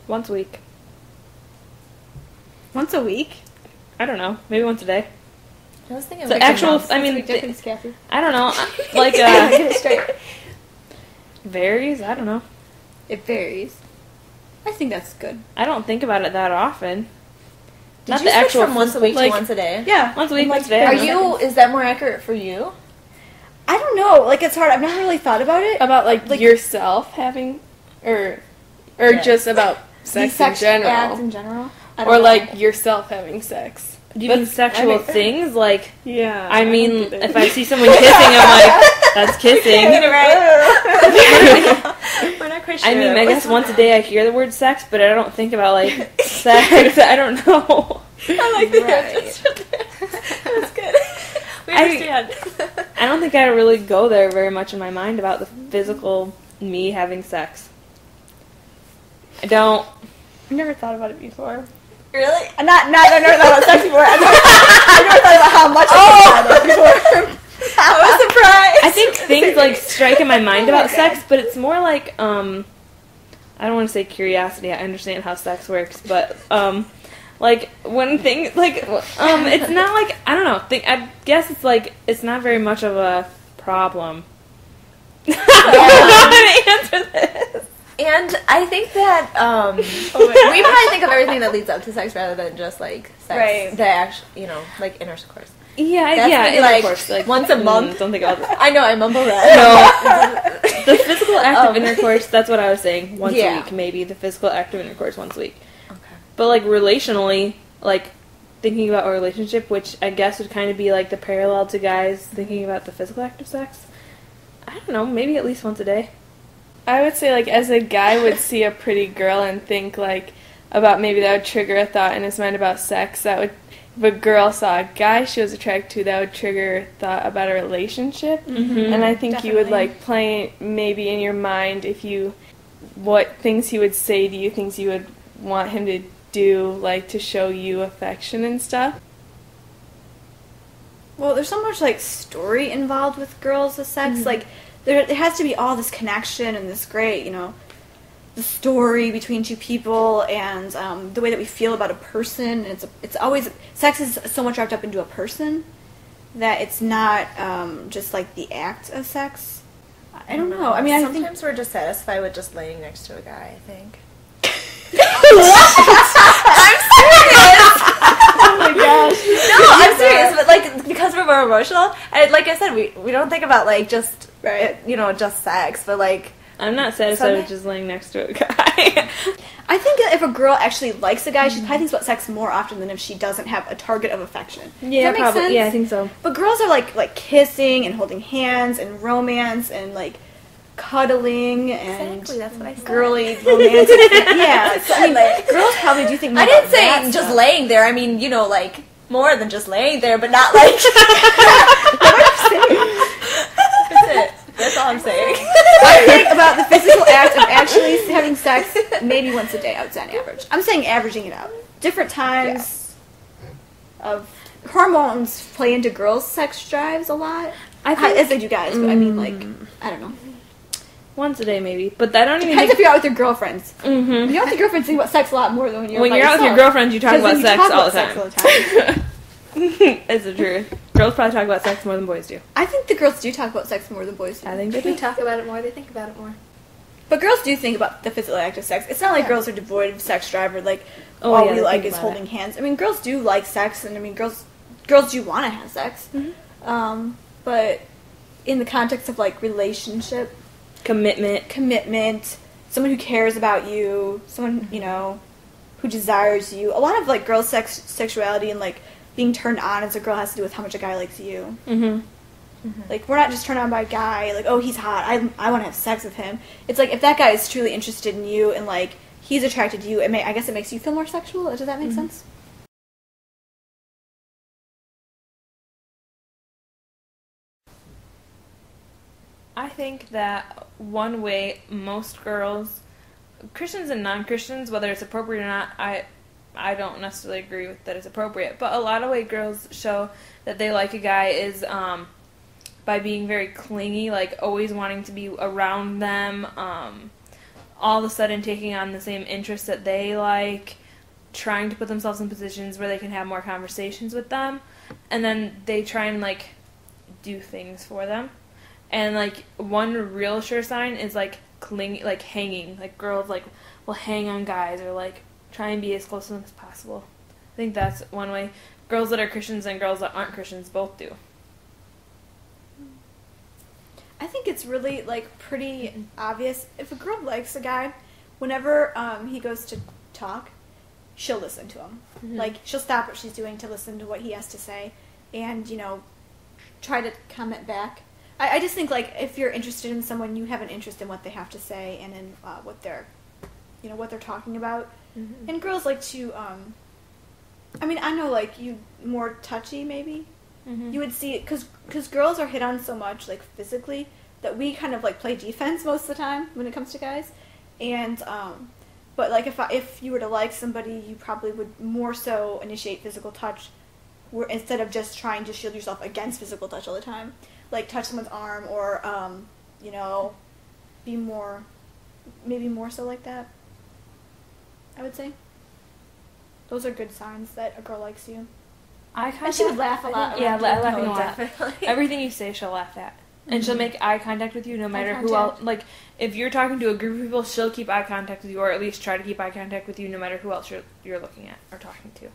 Once a week. Once a week? I don't know. Maybe once a day. I was thinking So of actual, Once I a mean, week difference, Kathy. I don't know. Like, Get it straight. varies. I don't know. It varies. I think that's good. I don't think about it that often. Did Not you the switch actual from once a week like, to once a day? Yeah. Once a week, Like, once a day. Are I don't know. you? Is that more accurate for you? I don't know. Like, it's hard. I've never really thought about it. About, like yourself having, or just about The sex in acts general. in general. I don't Or, know. like, yourself having sex. Do you mean sexual things? Like, Yeah. I mean, don't get it. if I see someone kissing, I'm like, that's kissing. We're not quite sure. I mean, I guess once a day I hear the word sex, but I don't think about, like, sex. I don't know. I like the Right. answer. That's good. We I- understand. I don't think I really go there very much in my mind about the physical me having sex. I don't. I've never thought about it before. Really? I've never thought about sex before. I've never thought about how much I thought about it before. I was surprised. I think things, like, strike in my mind about sex, but it's more like, I don't want to say curiosity. I understand how sex works, but, like, when things, like, it's not like, I don't know. I guess it's, like, it's not very much of a problem. I don't know how to answer this. And I think that we probably think of everything that leads up to sex rather than just like sex. Right. The actual, like intercourse. Yeah, That's yeah, maybe, like, intercourse. Like, once a month. Don't think about that. I know, I mumble that. No. The physical act of intercourse, that's what I was saying. Once Yeah. a week, maybe. The physical act of intercourse once a week. Okay. But, like, relationally, like, thinking about a relationship, which I guess would kind of be, like, the parallel to guys thinking about the physical act of sex. I don't know, maybe at least once a day. I would say, like, as a guy would see a pretty girl and think, like, about maybe that would trigger a thought in his mind about sex. That would, if a girl saw a guy she was attracted to, that would trigger a thought about a relationship. Mm-hmm. And I think you would, Definitely. like, play maybe in your mind what things he would say to you, things you would want him to do, like, to show you affection and stuff. Well, there's so much, like, story involved with girls with sex. Like, there has to be all this connection and this great, the story between two people and the way that we feel about a person. And it's always, sex is so much wrapped up into a person that it's not just, like, the act of sex. I don't know. I mean, I think... sometimes we're just satisfied with just laying next to a guy, I think. Oh my gosh. No, I'm serious, but like because we're more emotional, and like I said, we don't think about like just Right. just sex, but like I'm not satisfied Something- with just laying next to a guy. I think that if a girl actually likes a guy, she probably thinks about sex more often than if she doesn't have a target of affection. Does that make sense? Yeah, I think so. But girls are like kissing and holding hands and romance and like cuddling and Exactly, that's what I said. girly romantic. Yeah, so, I mean, girls probably do think more I didn't about say that just stuff. laying there. I mean, like more than just laying there, but not like. That's it. That's all I'm saying. I think about the physical act of actually having sex maybe once a day, I would say on average. I'm saying averaging it out. Different times of hormones play into girls' sex drives a lot. I think As they do guys, but I mean, like, I don't know. once a day maybe, but I don't even Depends if think. you're out with your girlfriends. Mm-hmm. When you're out with your girlfriends, think about sex a lot more than when you're When by you're out with your yourself. girlfriends, you talk 'Cause about then you sex talk all about the sex time. all the time. It's the truth. Girls probably talk about sex more than boys do. I think the girls do talk about sex more than boys do. I think they If we do. talk about it more, they think about it more. But girls do think about the physical act of sex. It's not like Yeah. girls are devoid of sex drive or like Oh, all yeah, we they like think is about holding hands. I mean, girls do like sex, and I mean, girls do want to have sex. But in the context of like relationship, commitment, someone who cares about you, someone who desires you. A lot of like girl sexuality and like being turned on as a girl has to do with how much a guy likes you. Mm-hmm. Like, we're not just turned on by a guy, like, oh, he's hot, I want to have sex with him. It's like, if that guy is truly interested in you and, like, he's attracted to you, I guess it makes you feel more sexual. Does that make sense? I think that one way most girls, Christians and non-Christians, whether it's appropriate or not, I don't necessarily agree with that it's appropriate, but a lot of way girls show that they like a guy is by being very clingy, like always wanting to be around them, all of a sudden taking on the same interests that they like, trying to put themselves in positions where they can have more conversations with them, and then they try and like do things for them. And like one real sure sign is like hanging. Like girls like will hang on guys or like try and be as close to them as possible. I think that's one way. Girls that are Christians and girls that aren't Christians both do. I think it's really like pretty obvious. If a girl likes a guy, whenever he goes to talk, she'll listen to him. Mm-hmm. Like she'll stop what she's doing to listen to what he has to say, and try to comment back. I just think like if you're interested in someone, you have an interest in what they have to say and in what they're talking about. Mm-hmm. And girls like to. I mean, I know like you more touchy maybe. Mm-hmm. You would see it because girls are hit on so much like physically that we kind of like play defense most of the time when it comes to guys, and but like if you were to like somebody, you probably would more so initiate physical touch, instead of just trying to shield yourself against physical touch all the time, like touch someone's arm or be more so like that. I would say those are good signs that a girl likes you. And she would laugh a lot. Yeah, laughing a lot. Definitely. Everything you say, she'll laugh at. And she'll make eye contact with you no matter who else. Like, if you're talking to a group of people, she'll keep eye contact with you, or at least try to keep eye contact with you no matter who else you're looking at or talking to.